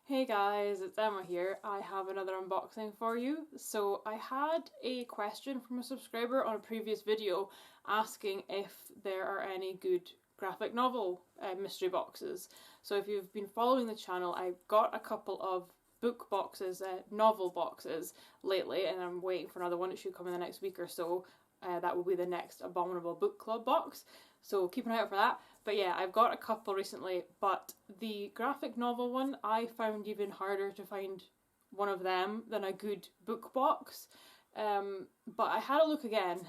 Hey guys, it's Emma here. I have another unboxing for you. So I had a question from a subscriber on a previous video asking if there are any good graphic novel mystery boxes. So if you've been following the channel, I've got a couple of book boxes, novel boxes lately, and I'm waiting for another one. It should come in the next week or so. That will be the next Abominable Book Club box, so keep an eye out for that. But yeah, I've got a couple recently, but the graphic novel one, I found even harder to find one of them than a good book box. But I had a look again.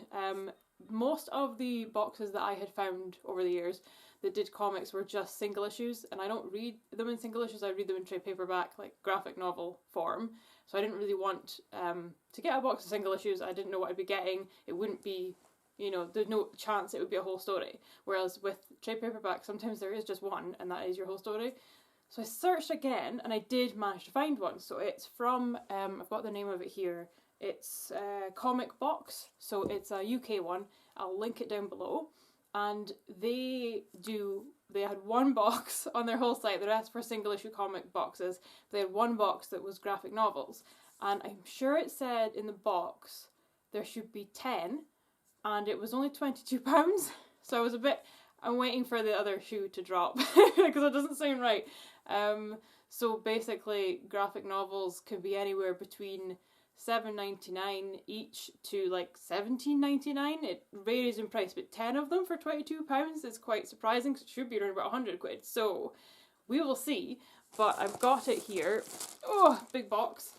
Most of the boxes that I had found over the years that did comics were just single issues, and I don't read them in single issues, I read them in trade paperback, like graphic novel form. So I didn't really want to get a box of single issues. I didn't know what I'd be getting. It wouldn't be, there's no chance it would be a whole story. Whereas with trade paperback, sometimes there is just one, and that is your whole story. So I searched again, and I did manage to find one. So it's from, I've got the name of it here. It's Comic Box, so it's a UK one. I'll link it down below. And they had one box on their whole site. The rest were single issue comic boxes. They had one box that was graphic novels. And I'm sure it said in the box there should be 10, and it was only £22. So I'm waiting for the other shoe to drop because it doesn't seem right. So basically graphic novels can be anywhere between $7.99 each to like $17.99. It varies in price, but 10 of them for £22 is quite surprising because it should be around about £100. So we will see, but I've got it here. Oh, big box.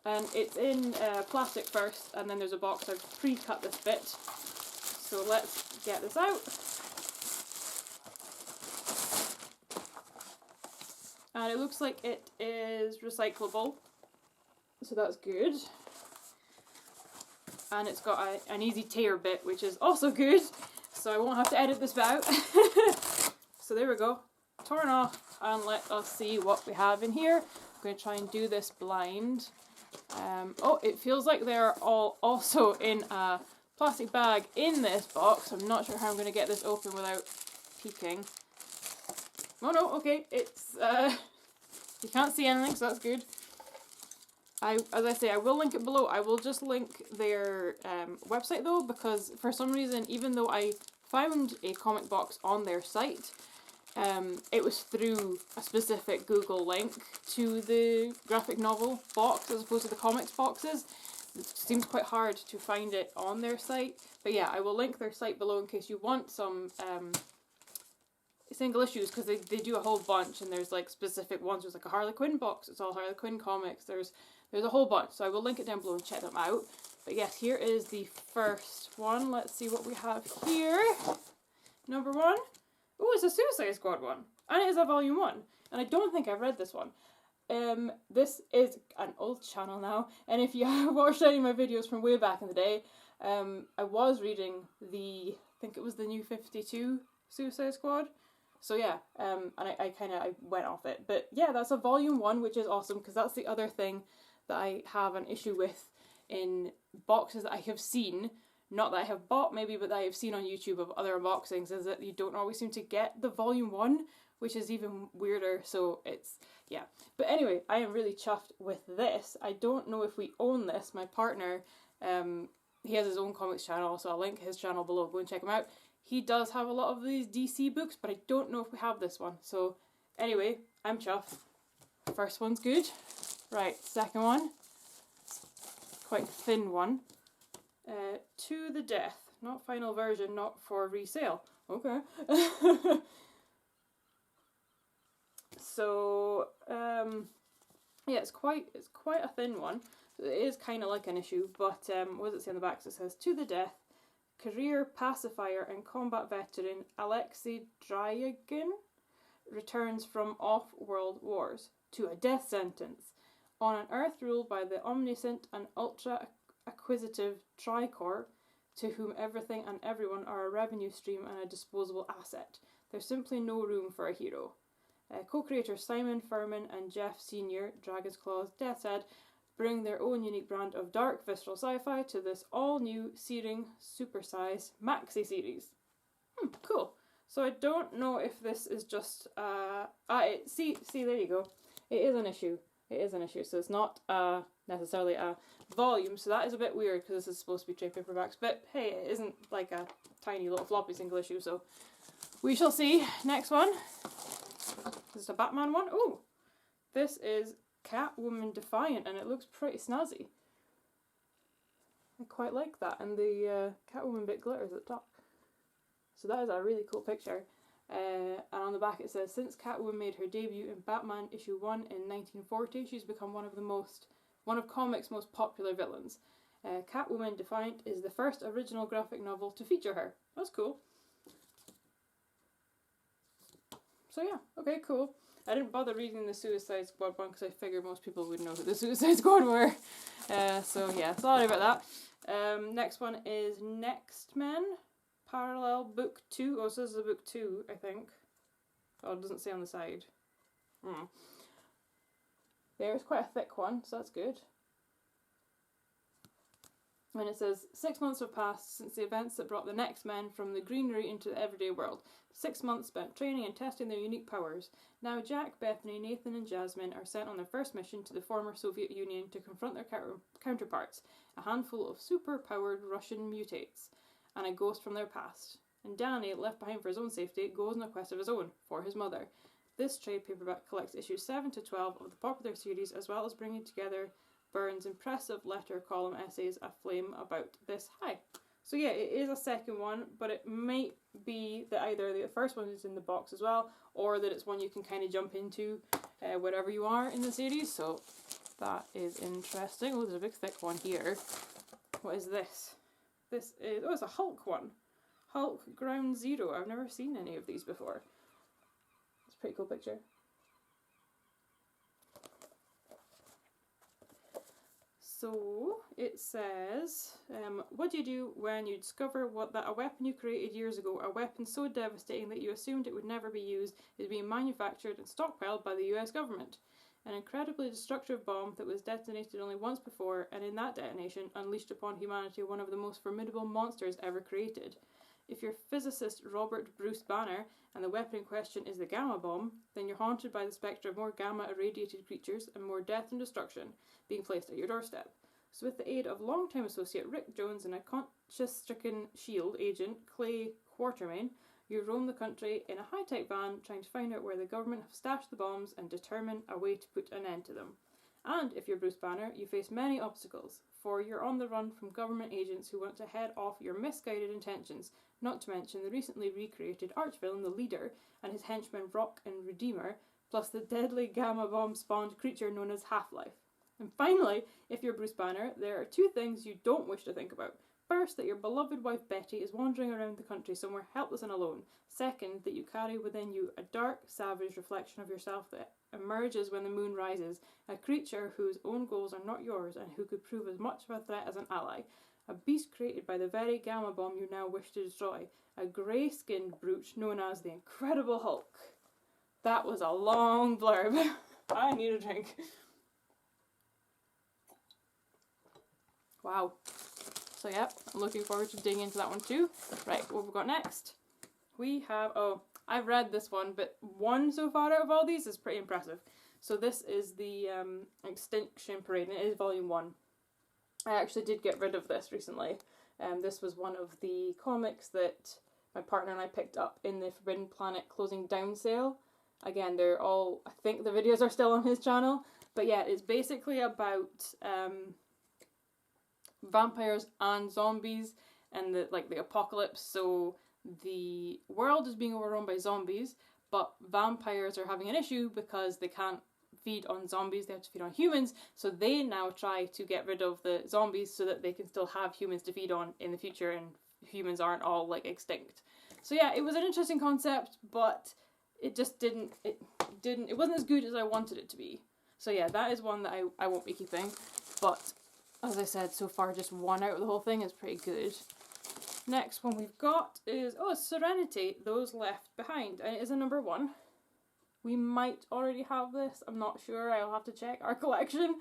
And it's in plastic first, and then there's a box. I've pre-cut this bit. So let's get this out. And it looks like it is recyclable. So that's good. And it's got an easy tear bit, which is also good. So I won't have to edit this bit out. So there we go. Torn off, and let us see what we have in here. I'm going to try and do this blind. Oh, it feels like they're all also in a plastic bag in this box. I'm not sure how I'm going to get this open without peeking. Oh no, okay, it's, you can't see anything, so that's good. As I say, I will link it below. I will just link their website though, because for some reason, even though I found a comic box on their site, it was through a specific Google link to the graphic novel box as opposed to the comics boxes. It seems quite hard to find it on their site. But yeah, I will link their site below in case you want some single issues, because they do a whole bunch, and there's like specific ones. There's like a Harley Quinn box, it's all Harley Quinn comics. There's a whole bunch, so I will link it down below and check them out. But yes, here is the first one. Let's see what we have here. Number one. Oh, it's a Suicide Squad one, and it is a volume 1, and I don't think I've read this one. This is an old channel now, and if you have watched any of my videos from way back in the day, I was reading I think it was the New 52 Suicide Squad. So yeah, and I went off it. But yeah, that's a volume 1, which is awesome, because that's the other thing that I have an issue with in boxes that I have seen, not that I have bought maybe, but that I have seen on YouTube of other unboxings, is that you don't always seem to get the volume 1, which is even weirder. So it's, yeah. But anyway, I am really chuffed with this. I don't know if we own this. My partner, he has his own comics channel, so I'll link his channel below. Go and check him out. He does have a lot of these DC books, but I don't know if we have this one. So anyway, I'm chuffed. First one's good. Right, second one. Quite a thin one. To the Death. Not final version, not for resale. Okay. So, yeah, it's quite a thin one. It is kind of like an issue, but what does it say on the back? So it says, To the Death. Career pacifier and combat veteran Alexei Dryagan returns from off-world wars to a death sentence on an Earth ruled by the omniscient and ultra-acquisitive Tricor, to whom everything and everyone are a revenue stream and a disposable asset. There's simply no room for a hero. Co-creators Simon Furman and Jeff Sr., Dragon's Claws, Death's Head, bring their own unique brand of dark, visceral sci-fi to this all-new, searing, supersized maxi series. Cool. So I don't know if this is just, see, there you go. It is an issue. It is an issue. So it's not necessarily a volume. So that is a bit weird because this is supposed to be trade paperbacks. But hey, it isn't like a tiny little floppy single issue. So we shall see. Next one. This is a Batman one. Oh, this is Catwoman Defiant, and it looks pretty snazzy. I quite like that, and the Catwoman bit glitters at the top. So that is a really cool picture. And on the back it says, since Catwoman made her debut in Batman issue 1 in 1940, she's become one of comics' most popular villains. Catwoman Defiant is the first original graphic novel to feature her. That's cool. So yeah, okay, cool. I didn't bother reading the Suicide Squad one because I figured most people would know who the Suicide Squad were. So yeah, sorry about that. Next one is Next Men, Parallel Book 2. Oh, so this is a book 2, I think. Oh, it doesn't say on the side. There's quite a thick one, so that's good. And it says, 6 months have passed since the events that brought the Next Men from the greenery into the everyday world. 6 months spent training and testing their unique powers. Now Jack, Bethany, Nathan and Jasmine are sent on their first mission to the former Soviet Union to confront their counterparts, a handful of super-powered Russian mutates, and a ghost from their past. And Danny, left behind for his own safety, goes on a quest of his own, for his mother. This trade paperback collects issues 7 to 12 of the popular series, as well as bringing together Byrne's impressive letter column essays aflame about this high. So yeah, it is a second one, but it might be that either the first one is in the box as well, or that it's one you can kind of jump into wherever you are in the series. So that is interesting. Oh, there's a big thick one here. What is this? This is, oh, it's a Hulk one. Hulk Ground Zero. I've never seen any of these before. It's a pretty cool picture. So it says, what do you do when you discover that a weapon you created years ago, a weapon so devastating that you assumed it would never be used, is being manufactured and stockpiled by the US government? An incredibly destructive bomb that was detonated only once before, and in that detonation unleashed upon humanity one of the most formidable monsters ever created. If you're physicist Robert Bruce Banner, and the weapon in question is the gamma bomb, then you're haunted by the spectre of more gamma-irradiated creatures and more death and destruction being placed at your doorstep. So with the aid of longtime associate Rick Jones and a conscience-stricken S.H.I.E.L.D. agent, Clay Quartermain, you roam the country in a high-tech van trying to find out where the government have stashed the bombs and determine a way to put an end to them. And if you're Bruce Banner, you face many obstacles, for you're on the run from government agents who want to head off your misguided intentions, not to mention the recently recreated archvillain The Leader and his henchmen Rock and Redeemer, plus the deadly gamma bomb spawned creature known as Half-Life. And finally, if you're Bruce Banner, there are 2 things you don't wish to think about. First, that your beloved wife Betty is wandering around the country somewhere helpless and alone. Second, that you carry within you a dark, savage reflection of yourself that emerges when the moon rises, a creature whose own goals are not yours and who could prove as much of a threat as an ally. A beast created by the very gamma bomb you now wish to destroy. A grey-skinned brute known as the Incredible Hulk. That was a long blurb. I need a drink. Wow. So yeah, I'm looking forward to digging into that one too. Right, what have we got next? We have, oh, I've read this one, but one so far out of all these is pretty impressive. So this is the Extinction Parade, and it is volume 1. I actually did get rid of this recently. This was one of the comics that my partner and I picked up in the Forbidden Planet closing down sale. Again, they're all, I think the videos are still on his channel. But yeah, it's basically about vampires and zombies and the apocalypse. So the world is being overrun by zombies, but vampires are having an issue because they can't feed on zombies, they have to feed on humans, so they now try to get rid of the zombies so that they can still have humans to feed on in the future and humans aren't all extinct. So yeah, it was an interesting concept, but it just it wasn't as good as I wanted it to be. So yeah, that is one that I won't be keeping, but as I said, so far just one out of the whole thing is pretty good. Next one we've got is, Serenity, Those Left Behind, and it is a number 1. We might already have this, I'm not sure, I'll have to check our collection.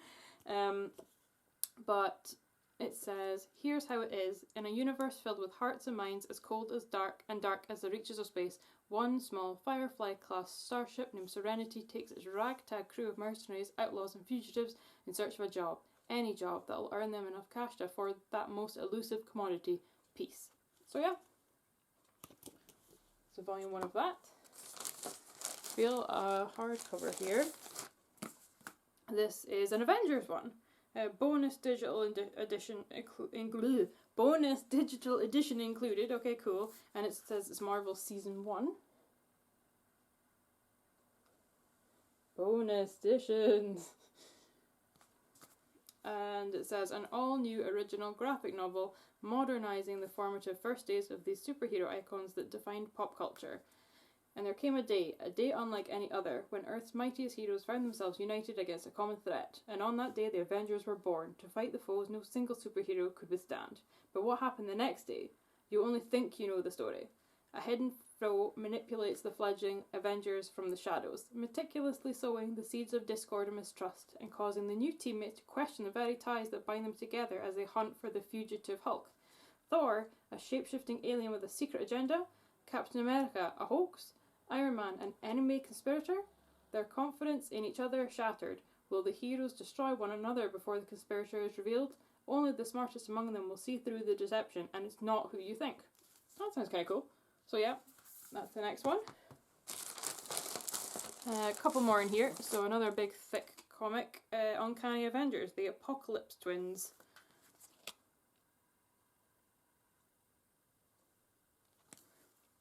But it says, here's how it is. In a universe filled with hearts and minds as cold as dark and dark as the reaches of space, One small Firefly-class starship named Serenity takes its ragtag crew of mercenaries, outlaws and fugitives in search of a job. Any job that will earn them enough cash to afford that most elusive commodity, peace. So yeah. So volume 1 of that. Feel a hardcover here. This is an Avengers one. Bonus digital edition bonus digital edition included. Okay, cool. And it says it's Marvel Season 1. Bonus editions. And it says an all-new original graphic novel modernising the formative first days of these superhero icons that defined pop culture. And there came a day unlike any other, when Earth's mightiest heroes found themselves united against a common threat. And on that day the Avengers were born, to fight the foes no single superhero could withstand. But what happened the next day? You only think you know the story. A hidden foe manipulates the fledgling Avengers from the shadows, meticulously sowing the seeds of discord and mistrust, and causing the new teammates to question the very ties that bind them together as they hunt for the fugitive Hulk. Thor, a shape-shifting alien with a secret agenda. Captain America, a hoax. Iron Man, an enemy conspirator? Their confidence in each other shattered. Will the heroes destroy one another before the conspirator is revealed? Only the smartest among them will see through the deception, and it's not who you think. That sounds kind of cool. So yeah, that's the next one. A couple more in here. So another big thick comic, Uncanny Avengers, the Apocalypse Twins.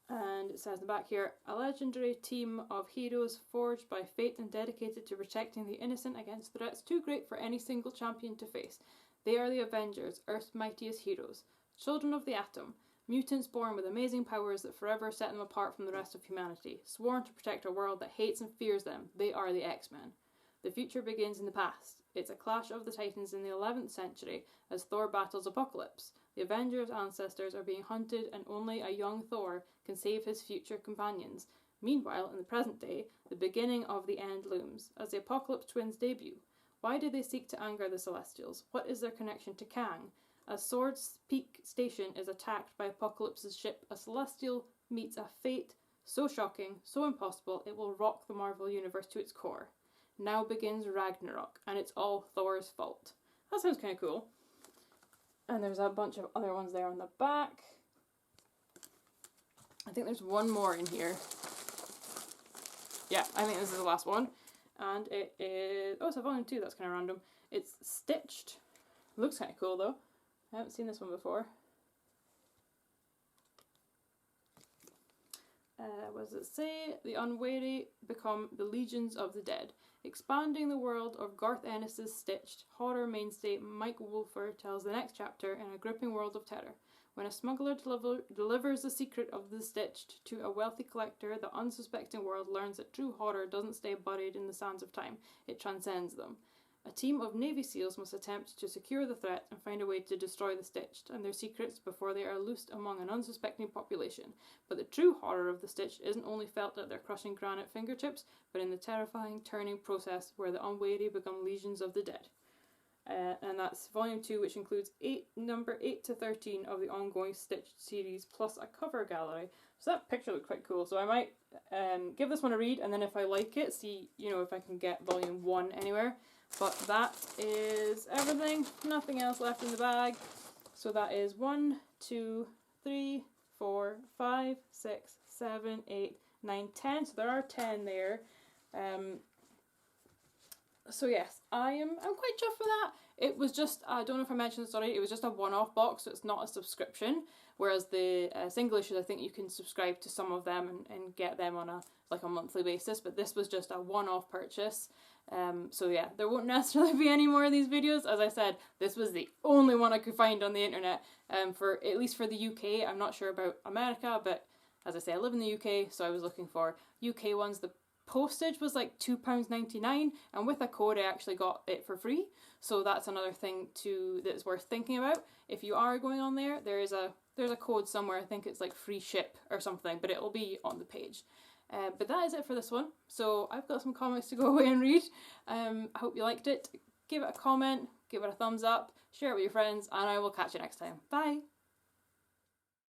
And it says in the back here, a legendary team of heroes forged by fate and dedicated to protecting the innocent against threats too great for any single champion to face. They are the Avengers, Earth's mightiest heroes. Children of the Atom, mutants born with amazing powers that forever set them apart from the rest of humanity. Sworn to protect a world that hates and fears them, they are the X-Men. The future begins in the past. It's a clash of the Titans in the 11th century as Thor battles Apocalypse. The Avengers' ancestors are being hunted and only a young Thor can save his future companions. Meanwhile, in the present day, the beginning of the end looms as the Apocalypse Twins debut. Why do they seek to anger the Celestials? What is their connection to Kang? As Sword's Peak Station is attacked by Apocalypse's ship, a Celestial meets a fate so shocking, so impossible, it will rock the Marvel Universe to its core. Now begins Ragnarok, and it's all Thor's fault. That sounds kind of cool. And there's a bunch of other ones there on the back. I think there's one more in here. Yeah, I think this is the last one. And it is... oh, it's a volume 2, that's kind of random. It's Stitched. Looks kind of cool though. I haven't seen this one before. What does it say? The unwary become the legions of the dead. Expanding the world of Garth Ennis's Stitched, horror mainstay Mike Wolfer tells the next chapter in a gripping world of terror. When a smuggler delivers the secret of the Stitched to a wealthy collector, the unsuspecting world learns that true horror doesn't stay buried in the sands of time, it transcends them. A team of Navy SEALs must attempt to secure the threat and find a way to destroy the Stitched and their secrets before they are loosed among an unsuspecting population. But the true horror of the Stitched isn't only felt at their crushing granite fingertips, but in the terrifying turning process where the unwary become legions of the dead. And that's volume 2, which includes number 8 to 13 of the ongoing Stitched series, plus a cover gallery. So that picture looked quite cool. So I might give this one a read, and then if I like it, see, if I can get volume 1 anywhere. But that is everything. Nothing else left in the bag. So that is 1, 2, 3, 4, 5, 6, 7, 8, 9, 10. So there are 10 there. So yes, I'm quite chuffed with that. It was just, I don't know if I mentioned this already, it was just a one-off box, so it's not a subscription. Whereas the single issues, I think you can subscribe to some of them and get them on a monthly basis. But this was just a one-off purchase. So yeah, there won't necessarily be any more of these videos. As I said, this was the only one I could find on the internet, for at least for the UK. I'm not sure about America, but as I say, I live in the UK, so I was looking for UK ones. The postage was like £2.99, and with a code I actually got it for free. So that's another thing that's worth thinking about. If you are going on there, there's a code somewhere. I think it's like free ship or something, but it'll be on the page. But that is it for this one. So I've got some comics to go away and read. I hope you liked it. Give it a comment, give it a thumbs up, share it with your friends, and I will catch you next time. Bye!